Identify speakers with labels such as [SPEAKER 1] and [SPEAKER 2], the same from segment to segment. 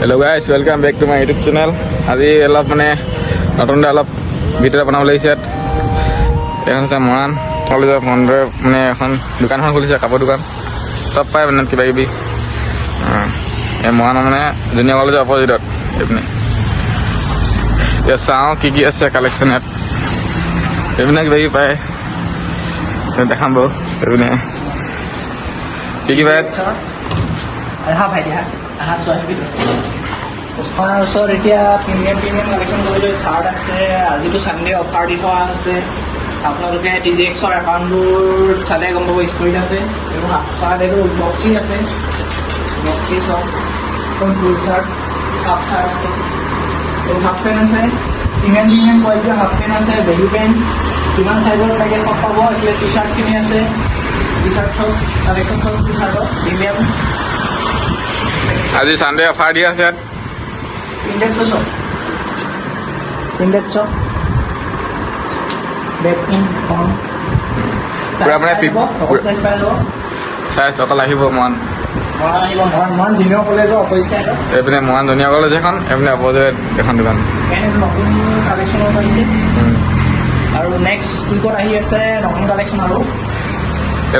[SPEAKER 1] Hello guys, welcome back to my YouTube channel. আজি অলপ মানে নতুন অলপ ভিডিও বনাব লাগিছে। এখন আছে মৰাণ কলেজৰ ফ্ৰণ্টৰে মানে এখন দোকানখন খুলিছে, কাপোৰ দোকান চব পায় মানে কিবা কিবি। এই মৰাণ মানে জুনিয়ৰ কলেজৰ অপজিটত এইপিনে। এতিয়া চাওঁ কি কি আছে কালেকশ্যন ইয়াত। এইপিনে কিবা কিবি পায়, দেখাম বাৰু। এইপিনে কি কি পায়
[SPEAKER 2] ওচৰত এতিয়া প্ৰিমিয়াম কালেকশ্যন কৰিবলৈ চাৰ্ট আছে। আজিতো ছানডে অফাৰ দি থকা আছে। আপোনালোকে TGXৰ একাউণ্টবোৰ চালে গম পাব, ষ্টৰিত আছে। এইবোৰ হাফ চাৰ্ট, এইটো বক্সি আছে, বক্সি চব ফুল চাৰ্ট, হাফ চাৰ্ট আছে, এইবোৰ হাফ পেণ্ট আছে। প্ৰিমিয়াম কোৱালিটিৰ হাফ পেণ্ট আছে, বেগি পেণ্ট কিমান চাইজৰ লাগে চব পাব। এতিয়া টি চাৰ্টখিনি আছে, টি চাৰ্ট চব কালেকশ্যন চব টি চাৰ্টৰ প্ৰিমিয়াম।
[SPEAKER 1] আজি ছানডে অফাৰ দি আছে ইয়াত।
[SPEAKER 2] Printed shop, back in on.
[SPEAKER 1] Size অকল আহিব মৰাণ।
[SPEAKER 2] মৰাণ জুনিয়ৰ কলেজৰ অপজিট চাইডত।
[SPEAKER 1] এইপিনে মৰাণ জুনিয়ৰ কলেজ এখন, এইপিনে অপজিট এখন দোকান।
[SPEAKER 2] নতুন কালেকশ্যনত আহিছে আৰু নেক্সট উইকত আহি আছে নতুন কালেকশ্যন। আৰু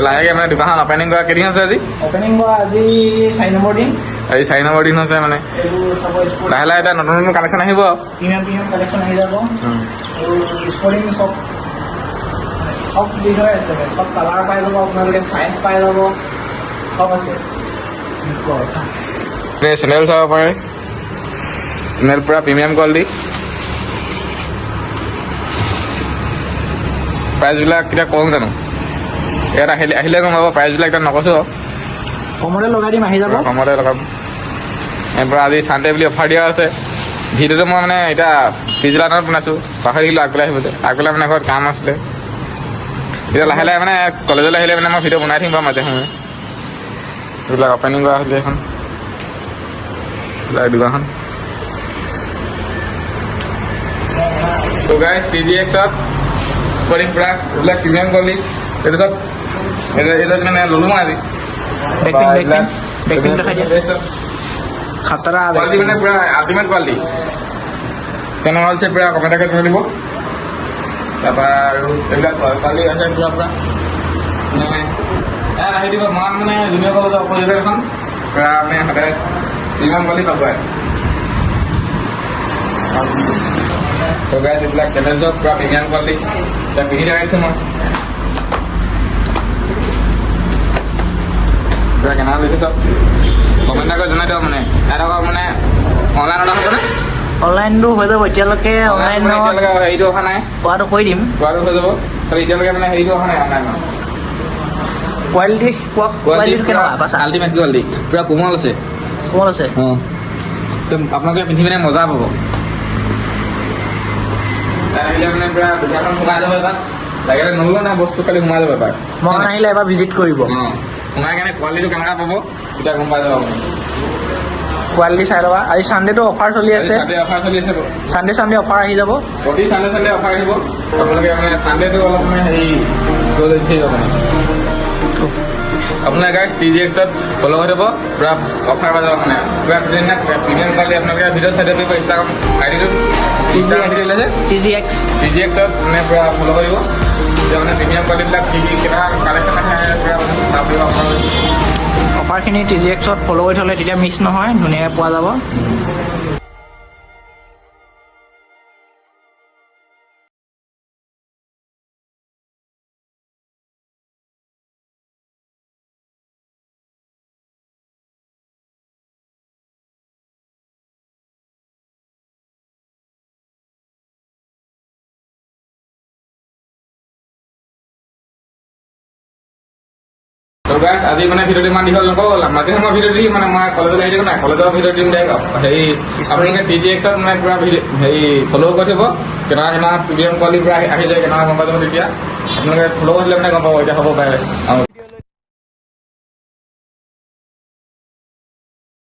[SPEAKER 1] লাহেকৈ মানে দোকানখন অপেনিং কৰা কেইদিন আছে আজি?
[SPEAKER 2] অপেনিং কৰা আজি 4 নম্বৰ দিন।
[SPEAKER 1] আজি 4 নম্বৰ দিন হৈছে মানে।
[SPEAKER 2] এইবোৰ চাব স্পৰ্ট
[SPEAKER 1] লাহে লাহে এতিয়া নতুন নতুন কালেকশ্যন আহিব।
[SPEAKER 2] প্ৰিমিয়াম কালেকশ্যন আহি যাব। আৰু স্পৰ্টিং চব দি হৈ আছে, চব কালাৰ পাই যাব আপোনালোকে, চাইজ পাই যাব, চব আছে।
[SPEAKER 1] চেনেল চাব পাৰে, চেনেল পূৰা প্ৰিমিয়াম কোৱালিটি। প্ৰাইচবিলাক এতিয়া কওঁ জানো? ইয়াত আহিলে গম পাব প্ৰাইচবিলাক। এতিয়া নকৈছোঁ,
[SPEAKER 2] কমতে লগাই দিম, আহি যাব
[SPEAKER 1] কমতে লগাম। এৰপৰা আজি ছানডে বুলি অফাৰ দিয়া আছে। ভিডিঅ'টো মই মানে এতিয়া পিছবেলাত বনাইছোঁ, পাহৰি থাকিলোঁ আগবেলাই আহিবলৈ। আগবেলাই মানে ঘৰত কাম আছিলে। এতিয়া লাহে লাহে মানে কলেজলৈ আহিলে মানে মই ভিডিঅ' বনাই থাকিম বাৰু মাজে সময়ে। এইবিলাক অপেনিং কৰা হৈছিলে এখন দোকানখন। তো গাইজ TGXত স্পৰ্টিং পূৰা এইবিলাক প্ৰিমিয়াম কোৱালিটি। এইটো চব এইটো মানে ল'লোঁ মই আজি। কোৱালিটি মানে পূৰা আল্টিমেট কোৱালিটি। কেনেকুৱা হৈছে পূৰা কমেণ্টকে জনাই দিব। তাৰপৰা আৰু এইবিলাক কোৱালিটি আছে পূৰা মানে ইয়াত আহি দিব। মৰাণ মানে জুনিয়ৰ কলেজৰ অপজিটত এখন পূৰা মানে সদায় প্ৰিমিয়াম কোৱালিটি পাব। তো গাইজ এইবিলাক চেভেন্সত পূৰা প্ৰিমিয়াম কোৱালিটি। এতিয়া পিন্ধি দেখাইছোঁ মই পূৰা কেনেকুৱা লৈছে চব কমেণ্ট কৰি জনাই দিব। মানে ইয়াত আকৌ মানে অনলাইন অৰ্ডাৰ হ'বনে?
[SPEAKER 2] অনলাইনটো হৈ যাব এতিয়ালৈকে। অনলাইনত
[SPEAKER 1] হেৰিটো অহা নাই,
[SPEAKER 2] কোৱাটো কৈ দিম,
[SPEAKER 1] কোৱাটো হৈ যাব। খালি এতিয়ালৈকে মানে হেৰিটো অহা নাই অনলাইনত।
[SPEAKER 2] কোৱালিটি কেনেকুৱা পাইছা?
[SPEAKER 1] আল্টিমেট কোৱালিটি পূৰা কোমল আছে,
[SPEAKER 2] কোমল আছে।
[SPEAKER 1] আপোনালোকে পিন্ধি পিনে মজা পাব। আহিলে মানে পূৰা দোকানখন সোমাই যাব এবাৰ। লাগিলে নল'লেও নাই, বস্তু খালি সোমাই যাব এবাৰ।
[SPEAKER 2] মৰাণ আহিলে এবাৰ ভিজিট কৰিব।
[SPEAKER 1] সোমাই কেনে কোৱালিটিটো কেনেকুৱা পাব তেতিয়া গম পাই যাব আপুনি।
[SPEAKER 2] কোৱালিটি চাই ল'বা। আজি ছানডেটো অফাৰ চলি আছে,
[SPEAKER 1] অফাৰ চলি আছে।
[SPEAKER 2] ছানডে অফাৰ আহি যাব।
[SPEAKER 1] প্ৰতি ছানডে অফাৰ আহিব। আপোনালোকে মানে ছানডেটো অলপ মানে হেৰি গ'ল উঠিব মানে। আপোনাৰ গাইজ TGXত ফ'ল' হৈ যাব, পূৰা অফাৰ পাই যাব মানে। পূৰা ধুনীয়া প্ৰিমিয়াম কোৱালিটি। আপোনালোকে ভিডিঅ'ত চাই দিব ইনষ্টাগ্ৰাম আইডিটোত TGXত মানে পূৰা ফ'ল' কৰিব। তেতিয়া মানে প্ৰিমিয়াম কোৱালিটিবিলাক কি কেনেকুৱা কালেকশ্যন আহে পূৰা চাব পাৰিব আপোনালোকে।
[SPEAKER 2] অফাৰখিনি TGXত ফ'ল' কৰি থ'লে তেতিয়া মিছ নহয়, ধুনীয়াকৈ পোৱা যাব।
[SPEAKER 1] তো গাইজ আজি মানে ভিডিঅ'টো ইমান দীঘল নকওঁ। মাজে সময় ভিডিঅ' দি মানে মই কলেজত আহি থাকোঁ নাই, কলেজৰ ভিডিঅ' দিম দে। হেৰি আপোনালোকে TGXত মানে পূৰা হেৰি ফ'ল' কৰি থ'ব। কেনেকুৱা প্ৰিমিয়াম কোৱালিটি পূৰা আহি যায়, কেনেকুৱা গম পাই যাব। তেতিয়া আপোনালোকে ফ'ল' কৰি দিলে মানে গম পাব এতিয়া হ'ব পাৰে।